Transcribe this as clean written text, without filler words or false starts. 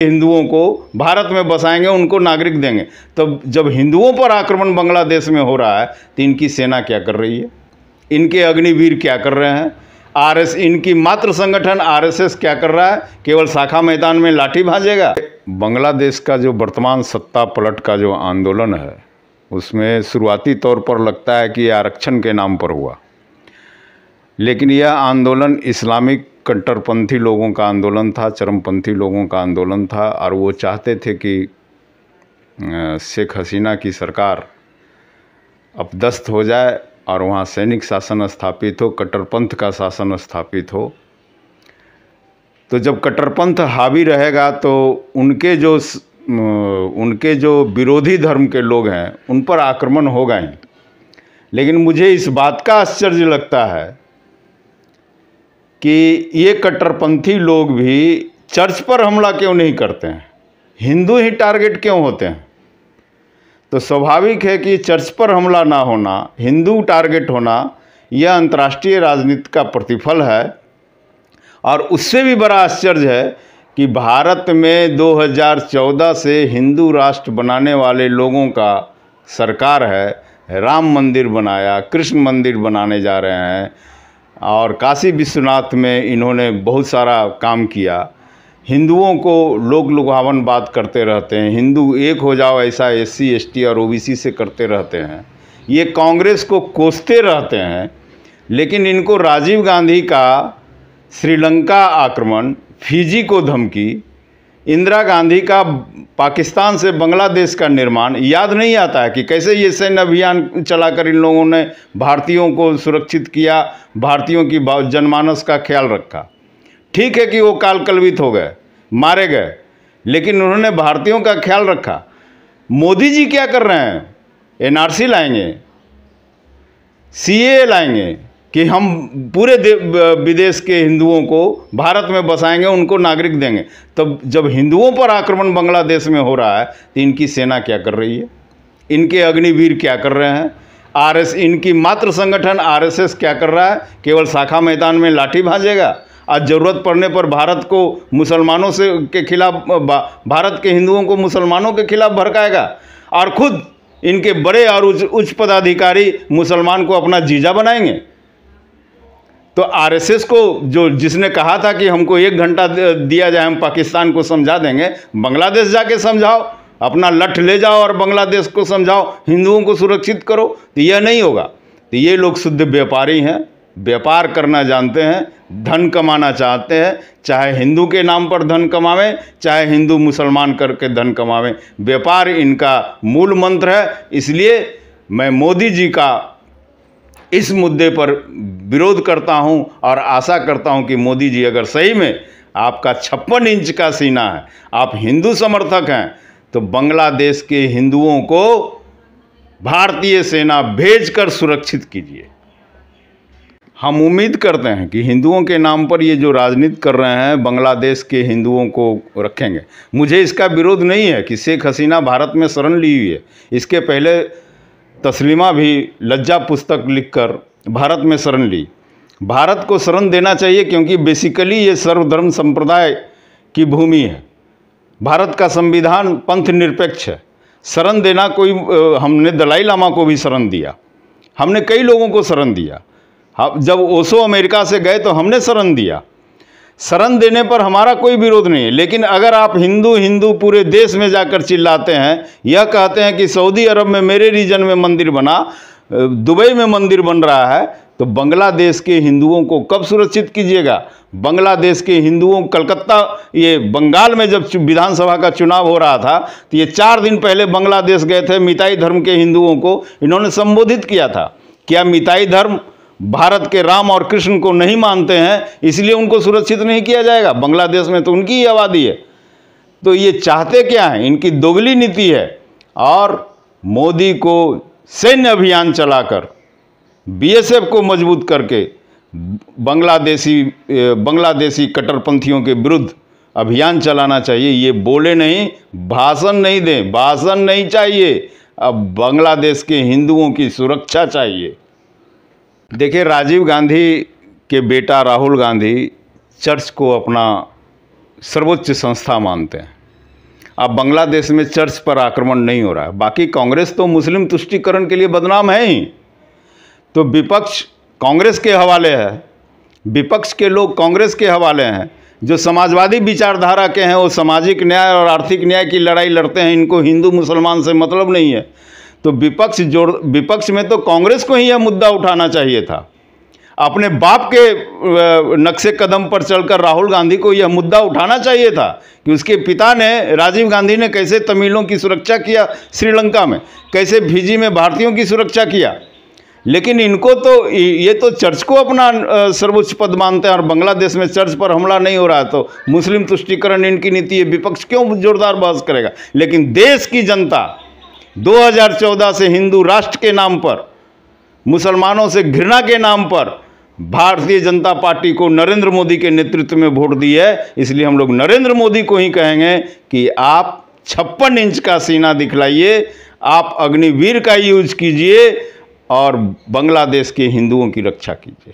हिंदुओं को भारत में बसाएंगे, उनको नागरिक देंगे। तो जब हिंदुओं पर आक्रमण बांग्लादेश में हो रहा है तो इनकी सेना क्या कर रही है, इनके अग्निवीर क्या कर रहे हैं, इनकी मात्र संगठन आरएसएस क्या कर रहा है, केवल शाखा मैदान में लाठी भांजेगा। बांग्लादेश का जो वर्तमान सत्ता पलट का जो आंदोलन है उसमें शुरुआती तौर पर लगता है कि आरक्षण के नाम पर हुआ, लेकिन यह आंदोलन इस्लामिक कट्टरपंथी लोगों का आंदोलन था, चरमपंथी लोगों का आंदोलन था। और वो चाहते थे कि शेख हसीना की सरकार अपदस्थ हो जाए और वहाँ सैनिक शासन स्थापित हो, कट्टरपंथ का शासन स्थापित हो। तो जब कट्टरपंथ हावी रहेगा तो उनके जो विरोधी धर्म के लोग हैं उन पर आक्रमण होगा ही। लेकिन मुझे इस बात का आश्चर्य लगता है कि ये कट्टरपंथी लोग भी चर्च पर हमला क्यों नहीं करते हैं, हिंदू ही टारगेट क्यों होते हैं। तो स्वाभाविक है कि चर्च पर हमला ना होना, हिंदू टारगेट होना, यह अंतर्राष्ट्रीय राजनीति का प्रतिफल है। और उससे भी बड़ा आश्चर्य है कि भारत में 2014 से हिंदू राष्ट्र बनाने वाले लोगों का सरकार है, राम मंदिर बनाया, कृष्ण मंदिर बनाने जा रहे हैं और काशी विश्वनाथ में इन्होंने बहुत सारा काम किया। हिंदुओं को लोक लुभावन बात करते रहते हैं, हिंदू एक हो जाओ ऐसा SC ST और OBC से करते रहते हैं, ये कांग्रेस को कोसते रहते हैं। लेकिन इनको राजीव गांधी का श्रीलंका आक्रमण, फिजी को धमकी, इंदिरा गांधी का पाकिस्तान से बांग्लादेश का निर्माण याद नहीं आता है कि कैसे ये सैन्य अभियान चलाकर इन लोगों ने भारतीयों को सुरक्षित किया, भारतीयों की जनमानस का ख्याल रखा। ठीक है कि वो काल कलवित हो गए, मारे गए, लेकिन उन्होंने भारतीयों का ख्याल रखा। मोदी जी क्या कर रहे हैं, NRC लाएंगे, CAA लाएंगे कि हम पूरे विदेश के हिंदुओं को भारत में बसाएंगे, उनको नागरिक देंगे। तब जब हिंदुओं पर आक्रमण बांग्लादेश में हो रहा है तो इनकी सेना क्या कर रही है, इनके अग्निवीर क्या कर रहे हैं, इनकी मात्र संगठन RSS क्या कर रहा है, केवल शाखा मैदान में लाठी भांजेगा। आज ज़रूरत पड़ने पर भारत को मुसलमानों के खिलाफ, भारत के हिंदुओं को मुसलमानों के खिलाफ भड़काएगा और खुद इनके बड़े और उच्च पदाधिकारी मुसलमान को अपना जीजा बनाएंगे। तो RSS को जिसने कहा था कि हमको 1 घंटा दिया जाए, हम पाकिस्तान को समझा देंगे, बांग्लादेश जाके समझाओ, अपना लठ ले जाओ और बांग्लादेश को समझाओ, हिंदुओं को सुरक्षित करो। तो यह नहीं होगा। तो ये लोग शुद्ध व्यापारी हैं, व्यापार करना जानते हैं, धन कमाना चाहते हैं, चाहे हिंदू के नाम पर धन कमावें, चाहे हिंदू मुसलमान करके धन कमावें। व्यापार इनका मूल मंत्र है। इसलिए मैं मोदी जी का इस मुद्दे पर विरोध करता हूं और आशा करता हूं कि मोदी जी अगर सही में आपका 56 इंच का सीना है, आप हिंदू समर्थक हैं, तो बांग्लादेश के हिंदुओं को भारतीय सेना भेजकर सुरक्षित कीजिए। हम उम्मीद करते हैं कि हिंदुओं के नाम पर ये जो राजनीति कर रहे हैं बांग्लादेश के हिंदुओं को रखेंगे। मुझे इसका विरोध नहीं है कि शेख हसीना भारत में शरण ली हुई है। इसके पहले तस्लीमा भी लज्जा पुस्तक लिखकर भारत में शरण ली। भारत को शरण देना चाहिए क्योंकि बेसिकली ये सर्वधर्म संप्रदाय की भूमि है। भारत का संविधान पंथ निरपेक्ष है। शरण देना कोई, हमने दलाई लामा को भी शरण दिया, हमने कई लोगों को शरण दिया। जब ओशो अमेरिका से गए तो हमने शरण दिया। शरण देने पर हमारा कोई विरोध नहीं है। लेकिन अगर आप हिंदू हिंदू पूरे देश में जाकर चिल्लाते हैं, यह कहते हैं कि सऊदी अरब में मेरे रीजन में मंदिर बना, दुबई में मंदिर बन रहा है, तो बांग्लादेश के हिंदुओं को कब सुरक्षित कीजिएगा। बांग्लादेश के हिंदुओं, कलकत्ता, ये बंगाल में जब विधानसभा का चुनाव हो रहा था तो ये 4 दिन पहले बांग्लादेश गए थे, मिताई धर्म के हिंदुओं को इन्होंने संबोधित किया था। क्या मिताई धर्म भारत के राम और कृष्ण को नहीं मानते हैं, इसलिए उनको सुरक्षित नहीं किया जाएगा? बांग्लादेश में तो उनकी ही आबादी है। तो ये चाहते क्या हैं, इनकी दोगली नीति है। और मोदी को सैन्य अभियान चलाकर BSF को मजबूत करके बांग्लादेशी कट्टरपंथियों के विरुद्ध अभियान चलाना चाहिए। ये बोले नहीं, भाषण नहीं दें, भाषण नहीं चाहिए। अब बांग्लादेश के हिंदुओं की सुरक्षा चाहिए। देखिए, राजीव गांधी के बेटा राहुल गांधी चर्च को अपना सर्वोच्च संस्था मानते हैं। अब बांग्लादेश में चर्च पर आक्रमण नहीं हो रहा है। बाकी कांग्रेस तो मुस्लिम तुष्टीकरण के लिए बदनाम है ही। तो विपक्ष कांग्रेस के हवाले है, विपक्ष के लोग कांग्रेस के हवाले हैं। जो समाजवादी विचारधारा के हैं वो सामाजिक न्याय और आर्थिक न्याय की लड़ाई लड़ते हैं, इनको हिंदू मुसलमान से मतलब नहीं है। तो विपक्ष में तो कांग्रेस को ही यह मुद्दा उठाना चाहिए था। अपने बाप के नक्शे कदम पर चलकर राहुल गांधी को यह मुद्दा उठाना चाहिए था कि उसके पिता ने, राजीव गांधी ने, कैसे तमिलों की सुरक्षा किया श्रीलंका में, कैसे फिजी में भारतीयों की सुरक्षा किया। लेकिन इनको तो ये तो चर्च को अपना सर्वोच्च पद मानते हैं और बांग्लादेश में चर्च पर हमला नहीं हो रहा है तो मुस्लिम तुष्टीकरण इनकी नीति है, विपक्ष क्यों जोरदार बहस करेगा। लेकिन देश की जनता 2014 से हिंदू राष्ट्र के नाम पर, मुसलमानों से घृणा के नाम पर भारतीय जनता पार्टी को, नरेंद्र मोदी के नेतृत्व में वोट दी है। इसलिए हम लोग नरेंद्र मोदी को ही कहेंगे कि आप 56 इंच का सीना दिखलाइए, आप अग्निवीर का यूज कीजिए और बांग्लादेश के हिंदुओं की रक्षा कीजिए।